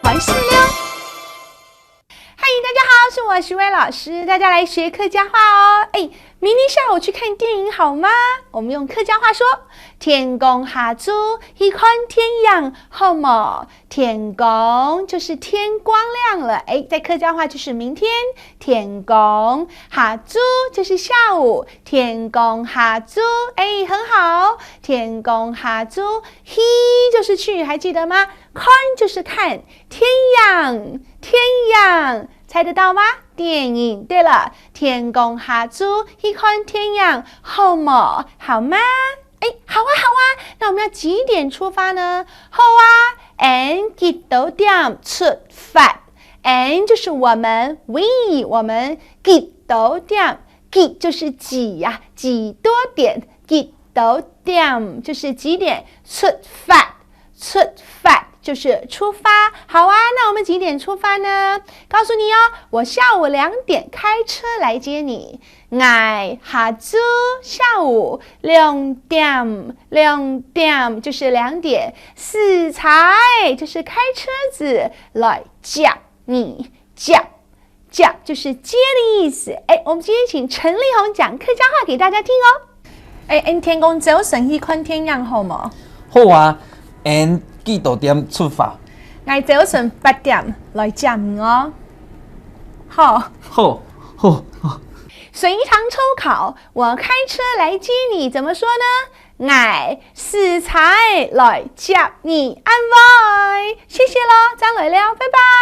环视溜。嗨，大家好，是我徐伟老师，大家来学客家话哦。明天下午去看电影好吗？我们用客家话说：天公下祖一看天阳，好么？天公就是天光亮了，在客家话就是明天。天公下祖就是下午，天公下祖，很好。天公下祖，he 就是去，还记得吗？看就是看，天阳，天阳。猜得到吗？电影。对了，天公下祖一看天阳，好么？好吗？好啊，好啊。那我们要几点出发呢？好啊 ，and 幾多點出發 ？and 就是我们 ，we 我们幾多點，幾就是几呀，几多点，幾多點就是几点，出發，出發。就是出发。好啊，那我们几点出发呢？告诉你哦，我下午2点开车来接你。我下午下午2點，2點就是2點。四才就是开车子来接你，接就是接的意思。我们今天请陈立宏讲客家话给大家听哦。天公早晨去看天阳好吗？好啊，and 幾多點出發？我早晨8點來接你哦。好。随堂抽考，我开车来接你，怎么说呢？我四才来接你，安排。谢谢咯，张磊了，拜拜。